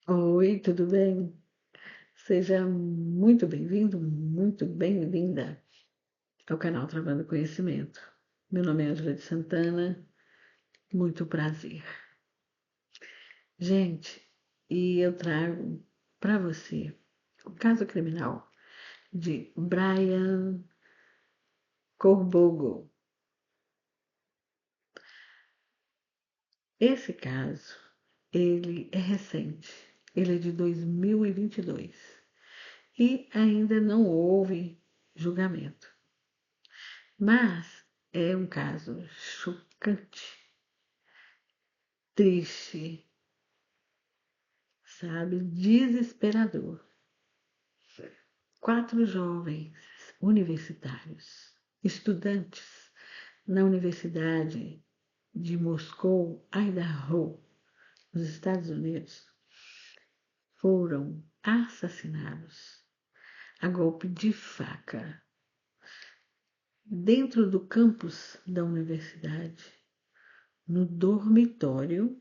Oi, tudo bem? Seja muito bem-vindo, muito bem-vinda ao canal Travando Conhecimento. Meu nome é Ângela de Santana, muito prazer. Gente, e eu trago para você o caso criminal de Brian Corbogo. Esse caso, ele é recente, ele é de 2022 e ainda não houve julgamento. Mas é um caso chocante, triste, sabe? Desesperador. Quatro jovens universitários, estudantes na Universidade de Moscou, Idaho, nos Estados Unidos, foram assassinados a golpe de faca dentro do campus da universidade, no dormitório,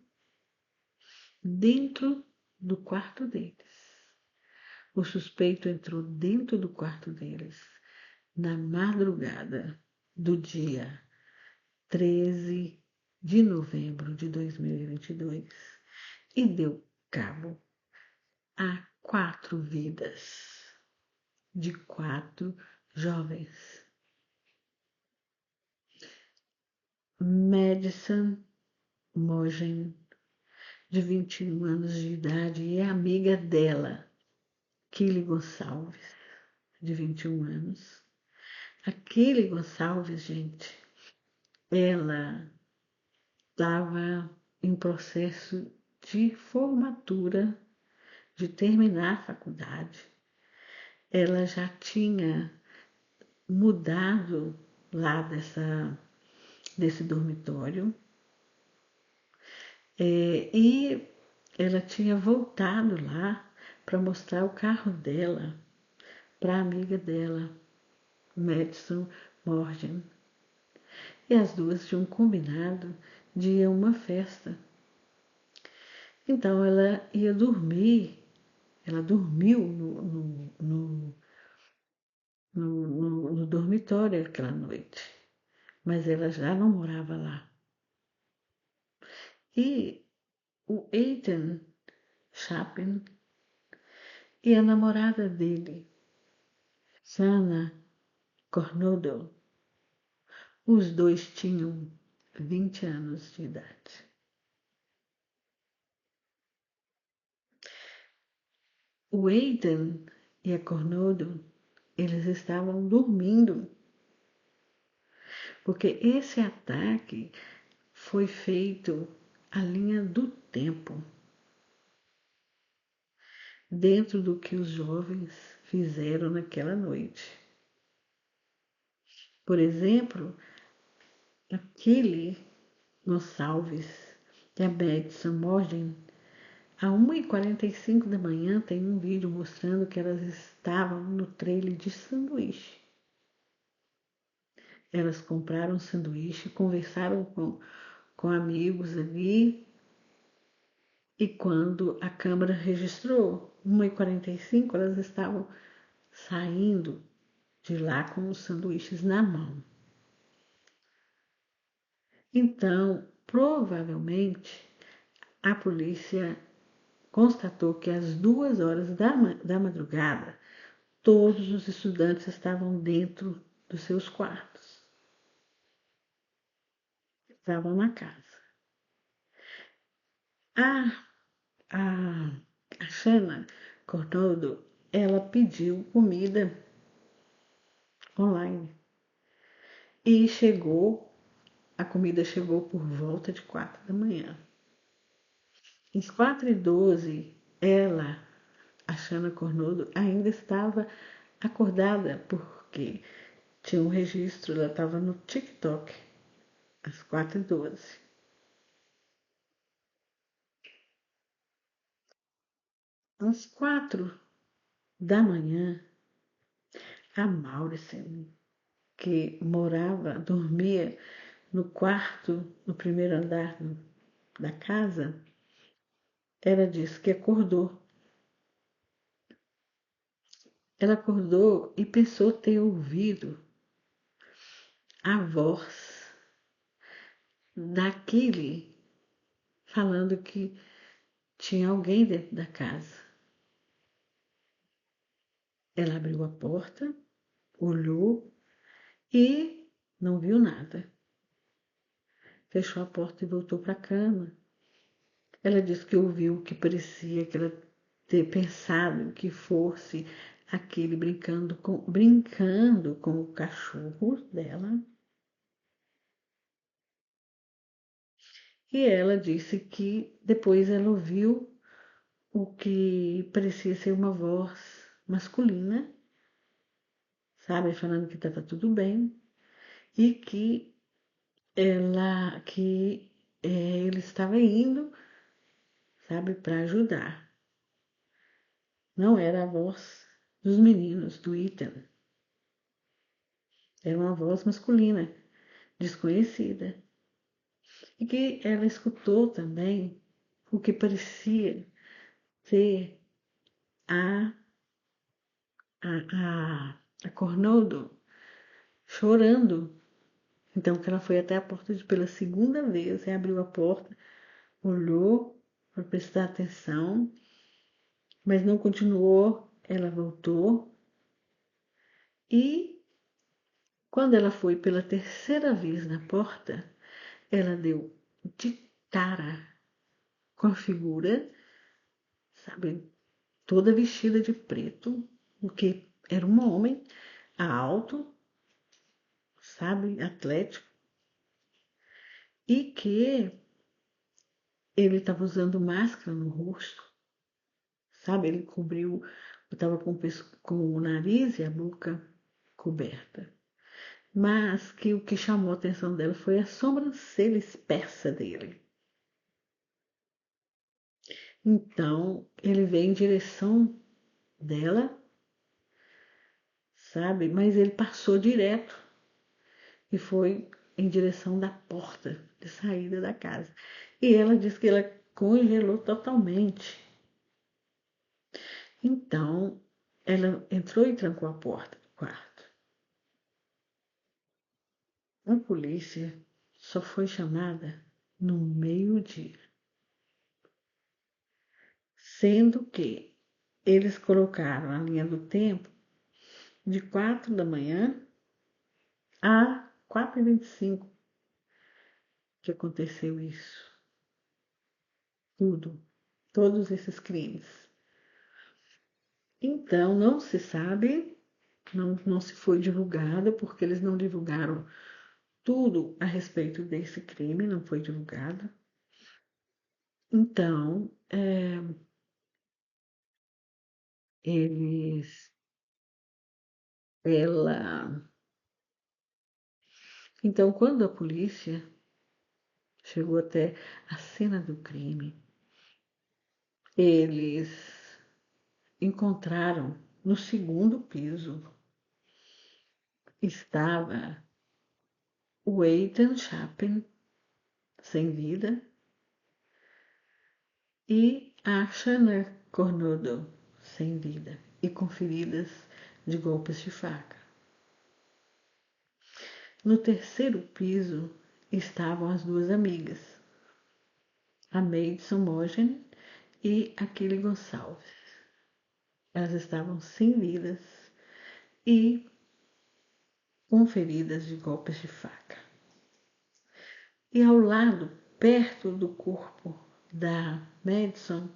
dentro do quarto deles. O suspeito entrou dentro do quarto deles na madrugada do dia 13 de novembro de 2022 e deu cabo a quatro vidas de quatro jovens. Madison Mogen, de 21 anos de idade, e é amiga dela, Kili Gonçalves, de 21 anos. Aquele Gonçalves, gente, ela estava em processo de formatura, de terminar a faculdade. Ela já tinha mudado lá desse dormitório e ela tinha voltado lá para mostrar o carro dela para a amiga dela, Madison Morgan. E as duas tinham combinado de ir a uma festa. Então ela ia dormir, ela dormiu no dormitório aquela noite, mas ela já não morava lá. E o Ethan Chapin e a namorada dele, Sana Cornodle, os dois tinham 20 anos de idade. O Ethan e a Cornodle, eles estavam dormindo, porque esse ataque foi feito à linha do tempo, dentro do que os jovens fizeram naquela noite. Por exemplo, aquele Gonçalves e a Madison Morgan, a 1h45 da manhã tem um vídeo mostrando que elas estavam no trailer de sanduíche. Elas compraram sanduíche, conversaram com amigos ali, e quando a câmera registrou 1h45, elas estavam saindo de lá com os sanduíches na mão. Então, provavelmente, a polícia constatou que às 2 horas da madrugada, todos os estudantes estavam dentro dos seus quartos, estavam na casa. A, a, a Shanna Cornoldo, ela pediu comida online e a comida chegou por volta de 4 da manhã. Às 4h12, ela, a Shanna Cornoldo, ainda estava acordada, porque tinha um registro, ela estava no TikTok, às 4h12. Às 4 da manhã, a Mauricene, que dormia no quarto, no primeiro andar da casa, ela disse que acordou. Ela acordou e pensou ter ouvido a voz daquele falando que tinha alguém dentro da casa. Ela abriu a porta, olhou e não viu nada. Fechou a porta e voltou para a cama. Ela disse que ouviu o que parecia que ela ter pensado que fosse aquele brincando com o cachorro dela. E ela disse que depois ela ouviu o que parecia ser uma voz masculina, sabe, falando que estava tudo bem e que ele estava indo, sabe, para ajudar. Não era a voz dos meninos, do Ethan. Era uma voz masculina, desconhecida. E que ela escutou também o que parecia ser a, a Cornoldo chorando. Então que ela foi até a porta pela segunda vez e abriu a porta, olhou para prestar atenção, mas não continuou. Ela voltou e quando ela foi pela terceira vez na porta, ela deu de cara com a figura, sabe, toda vestida de preto, o que era um homem alto, sabe, atlético, e que ele estava usando máscara no rosto, sabe, ele cobriu, estava com o nariz e a boca coberta. Mas que o que chamou a atenção dela foi a sobrancelha espessa dele. Então, ele veio em direção dela, sabe? Mas ele passou direto e foi em direção da porta de saída da casa. E ela disse que ela congelou totalmente. Então, ela entrou e trancou a porta do quarto. A polícia só foi chamada no meio-dia, sendo que eles colocaram a linha do tempo de 4 da manhã a 4h25 que aconteceu isso. Tudo. Todos esses crimes. Então, não se sabe, não se foi divulgado, porque eles não divulgaram tudo a respeito desse crime, não foi divulgado. Então, eles, ela, então quando a polícia chegou até a cena do crime, eles encontraram no segundo piso estava o Ethan Chapin sem vida e a Shanna Cornudo sem vida e com feridas de golpes de faca. No terceiro piso estavam as duas amigas, a Madison Mogen e a Kelly Gonçalves. Elas estavam sem vidas e com feridas de golpes de faca. E ao lado, perto do corpo da Madison,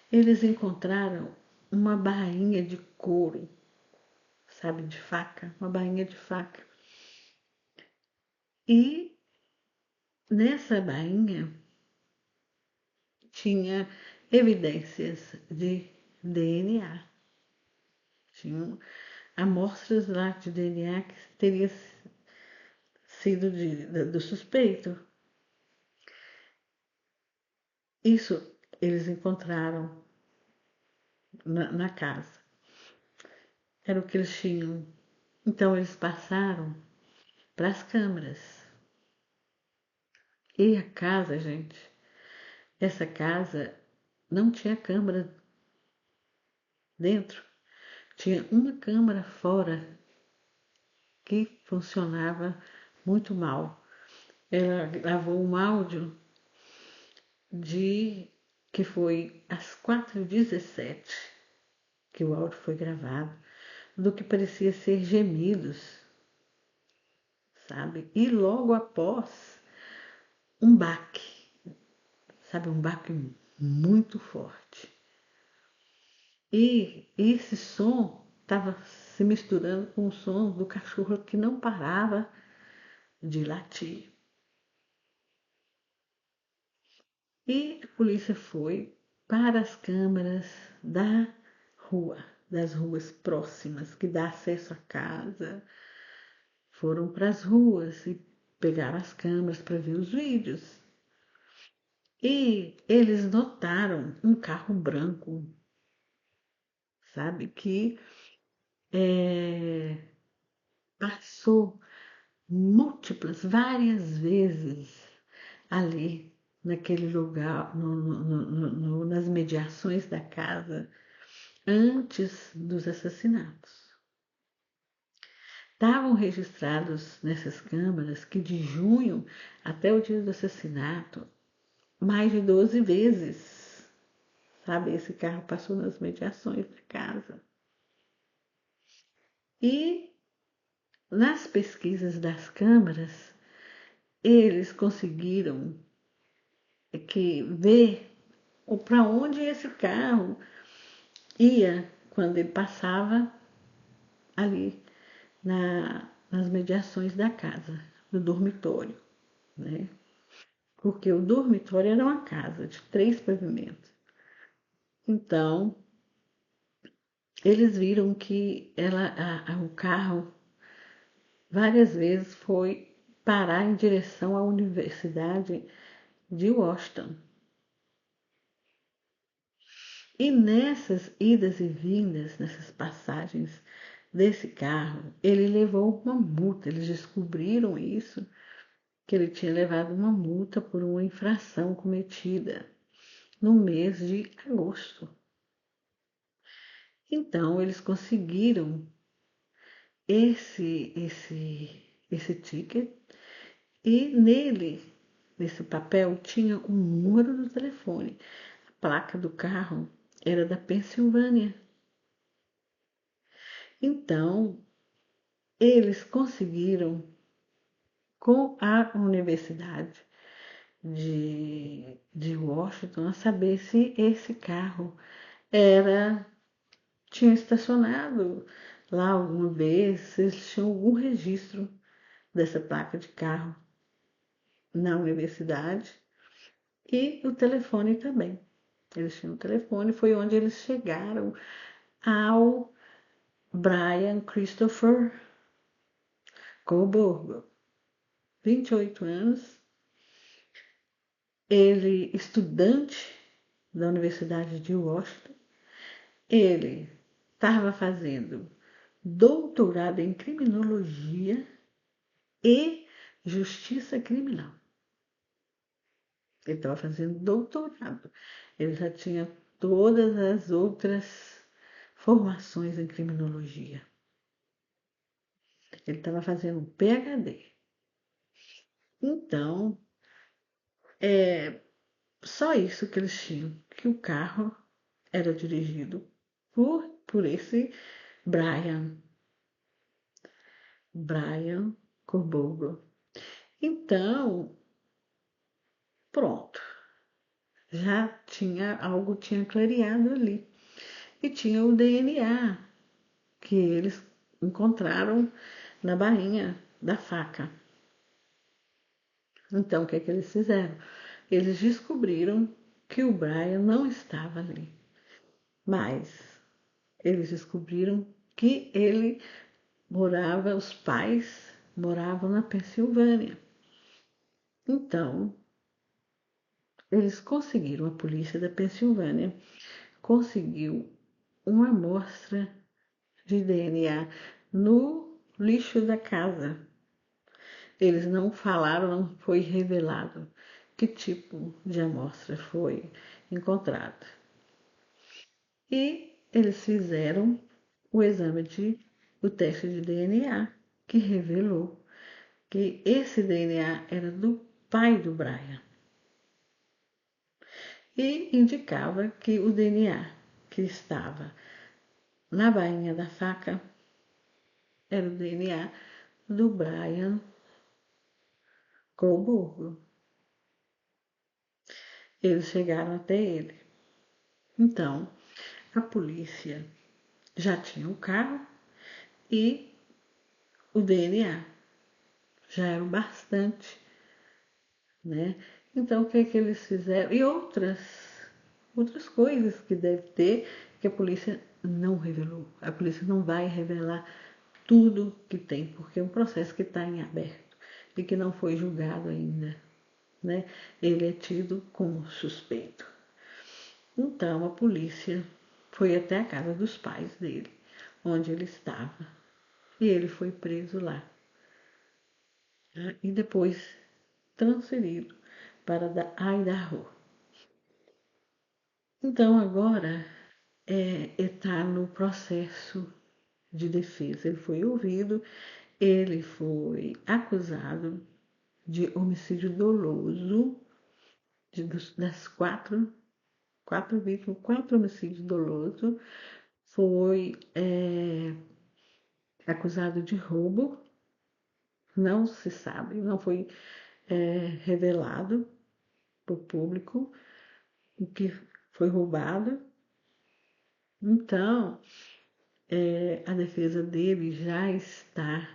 eles encontraram uma bainha de couro, sabe, de faca, uma bainha de faca. E nessa bainha tinha evidências de DNA. Tinham amostras lá de DNA que teria sido do suspeito. Isso eles encontraram na casa. Era o que eles tinham. Então eles passaram para as câmeras. E a casa, gente, essa casa não tinha câmera dentro, tinha uma câmera fora que funcionava muito mal. Ela gravou um áudio de que foi às 4h17 que o áudio foi gravado, do que parecia ser gemidos, sabe? E logo após, um baque, sabe? Um baque muito forte. E esse som estava se misturando com o som do cachorro que não parava de latir. E a polícia foi para as câmaras da rua, das ruas próximas que dá acesso à casa. Foram para as ruas e pegaram as câmeras para ver os vídeos. E eles notaram um carro branco, sabe, que passou várias vezes ali naquele lugar, nas mediações da casa, antes dos assassinatos. Estavam registrados nessas câmaras que de junho até o dia do assassinato, mais de 12 vezes, sabe, esse carro passou nas mediações da casa. E nas pesquisas das câmaras, eles conseguiram ver para onde esse carro ia quando ele passava ali nas mediações da casa, no dormitório, né? Porque o dormitório era uma casa de 3 pavimentos. Então, eles viram que o carro várias vezes foi parar em direção à Universidade de Washington. E nessas idas e vindas, nessas passagens desse carro, ele levou uma multa. Eles descobriram isso, que ele tinha levado uma multa por uma infração cometida no mês de agosto. Então, eles conseguiram esse ticket e nesse papel, tinha um número do telefone. A placa do carro era da Pensilvânia. Então, eles conseguiram, com a Universidade de Washington, saber se esse carro tinha estacionado lá alguma vez, se eles tinham algum registro dessa placa de carro na universidade, e o telefone também. Eles tinham o telefone, foi onde eles chegaram ao Brian Christopher Coburgo, 28 anos, ele estudante da Universidade de Washington. Ele estava fazendo doutorado em criminologia e justiça criminal. Ele estava fazendo doutorado. Ele já tinha todas as outras formações em criminologia. Ele estava fazendo um PhD. Então, só isso que eles tinham, que o carro era dirigido por esse Brian Corbogo. Então, pronto, algo tinha clareado ali. E tinha o DNA que eles encontraram na bainha da faca. Então, o que é que eles fizeram? Eles descobriram que o Brian não estava ali, mas eles descobriram que os pais moravam na Pensilvânia. Então, a polícia da Pensilvânia conseguiu uma amostra de DNA no lixo da casa. Eles não falaram, não foi revelado que tipo de amostra foi encontrada. E eles fizeram o teste de DNA, que revelou que esse DNA era do pai do Brian. E indicava que o DNA que estava na bainha da faca era o DNA do Brian Colburgo. Eles chegaram até ele. Então, a polícia já tinha o carro e o DNA. Já era o bastante, né? Então, o que é que eles fizeram? E outras coisas que deve ter que a polícia não revelou. A polícia não vai revelar tudo que tem, porque é um processo que está em aberto e que não foi julgado ainda, né? Ele é tido como suspeito. Então, a polícia foi até a casa dos pais dele, onde ele estava, e ele foi preso lá, né? E depois transferido para Idaho. Então, agora está no processo de defesa. Ele foi ouvido, ele foi acusado de homicídio doloso, das quatro vítimas, quatro homicídios dolosos, foi acusado de roubo, não se sabe, não foi revelado para o público o que foi roubado. Então, a defesa dele já está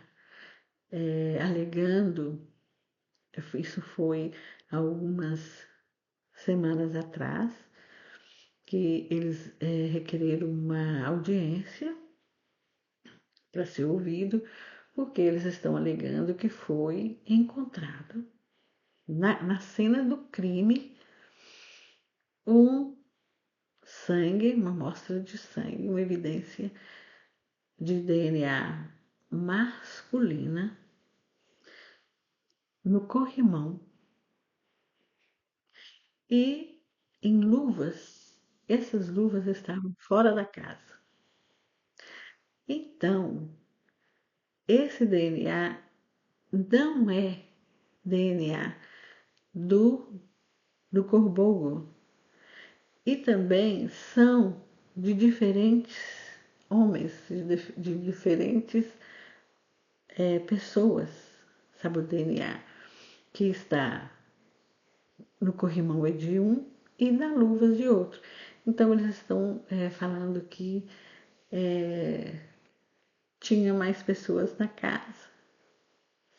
alegando, isso foi algumas semanas atrás, que eles requereram uma audiência para ser ouvido, porque eles estão alegando que foi encontrado na cena do crime um sangue, uma amostra de sangue, uma evidência de DNA masculina no corrimão e em luvas. Essas luvas estavam fora da casa. Então, esse DNA não é DNA do Corbogo. E também são de diferentes homens, de diferentes pessoas, sabe, o DNA que está no corrimão é de um e na luvas de outro. Então eles estão falando que tinha mais pessoas na casa,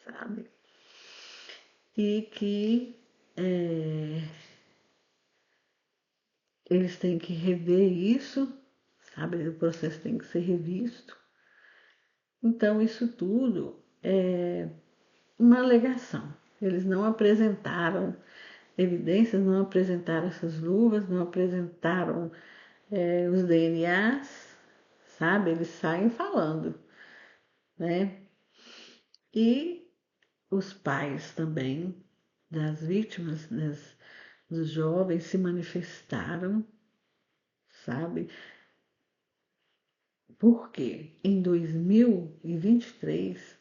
sabe? E que eles têm que rever isso, sabe? O processo tem que ser revisto. Então isso tudo é uma alegação. Eles não apresentaram evidências, não apresentaram essas luvas, não apresentaram os DNAs, sabe? Eles saem falando, né? E os pais também das vítimas, dos jovens, se manifestaram, sabe? Porque em 2023,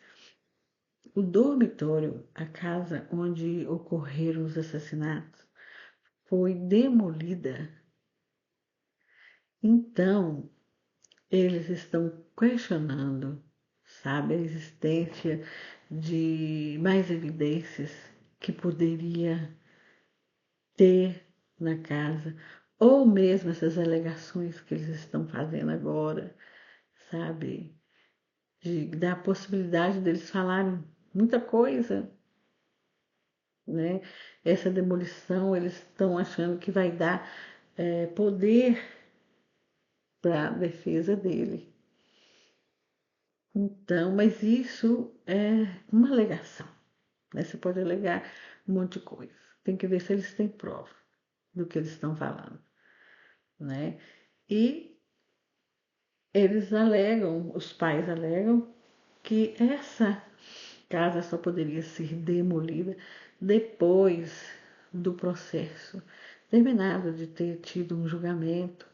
o dormitório, a casa onde ocorreram os assassinatos, foi demolida. Então, eles estão questionando, sabe, a existência de mais evidências que poderia ter na casa, ou mesmo essas alegações que eles estão fazendo agora, sabe, da possibilidade deles falarem muita coisa, né? Essa demolição, eles estão achando que vai dar poder para a defesa dele. Então, mas isso é uma alegação, né? Você pode alegar um monte de coisa. Tem que ver se eles têm prova do que eles estão falando, né? E eles alegam, os pais alegam, que essa casa só poderia ser demolida depois do processo terminado, de ter tido um julgamento,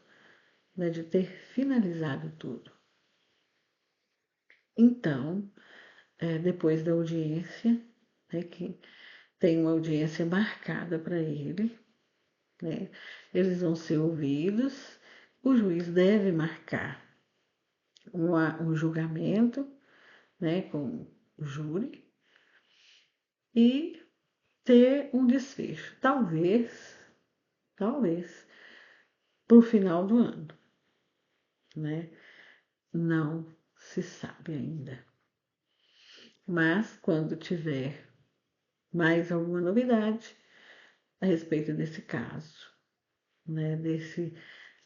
né, de ter finalizado tudo. Então, depois da audiência, né, que tem uma audiência marcada para ele, né, eles vão ser ouvidos, o juiz deve marcar um julgamento, né, com o júri e ter um desfecho. Talvez, para o final do ano, né? Não se sabe ainda. Mas quando tiver mais alguma novidade a respeito desse caso, né? Desse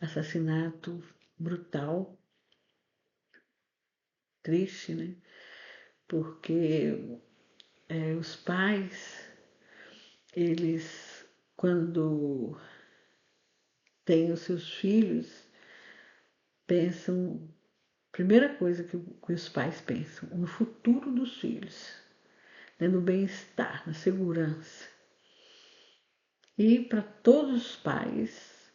assassinato brutal, triste, né? Porque os pais, eles, quando têm os seus filhos, pensam, primeira coisa que os pais pensam, no futuro dos filhos, né, no bem-estar, na segurança. E para todos os pais,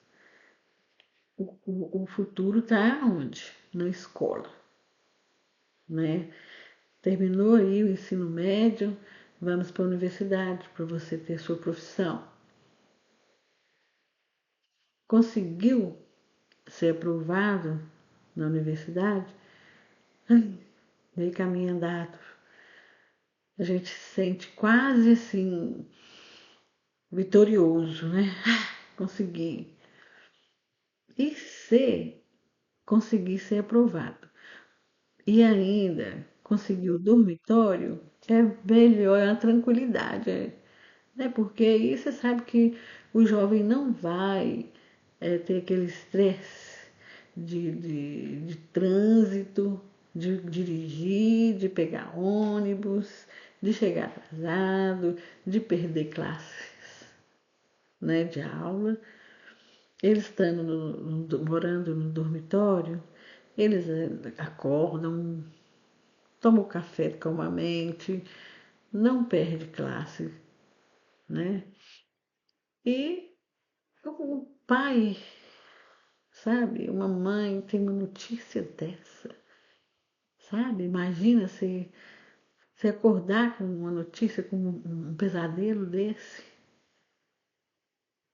o futuro está onde? Na escola, né? Terminou aí o ensino médio, vamos para a universidade para você ter sua profissão. Conseguiu ser aprovado na universidade? Meio caminho andado. A gente se sente quase assim vitorioso, né? Consegui. E se conseguir ser aprovado e ainda conseguir o dormitório, é melhor, é uma tranquilidade, né? Porque aí você sabe que o jovem não vai ter aquele estresse de trânsito, de dirigir, de pegar ônibus, de chegar atrasado, de perder classes, né, de aula. Eles estando morando no dormitório, eles acordam, tomam café calmamente, não perde classe, né? E o pai, sabe, uma mãe tem uma notícia dessa, sabe? Imagina se acordar com uma notícia, com um pesadelo desse,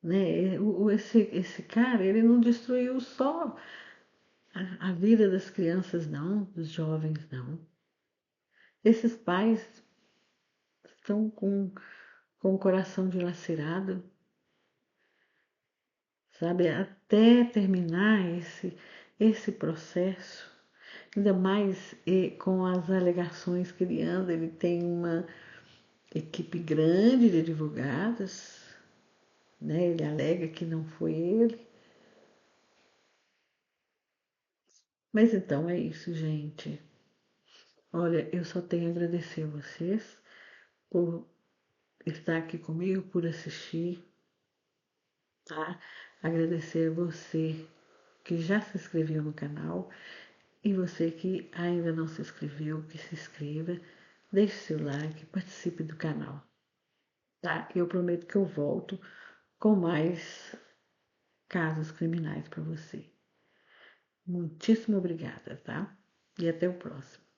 né? Esse cara, ele não destruiu só a vida das crianças, não, dos jovens, não. Esses pais estão com o coração dilacerado, sabe? Até terminar esse processo, ainda mais com as alegações que ele anda, ele tem uma equipe grande de advogados, né? Ele alega que não foi ele. Mas então é isso, gente. Olha, eu só tenho a agradecer a vocês por estar aqui comigo, por assistir, tá? Agradecer a você que já se inscreveu no canal e você que ainda não se inscreveu, que se inscreva, deixe seu like, participe do canal, tá? Eu prometo que eu volto com mais casos criminais para você. Muitíssimo obrigada, tá? E até o próximo.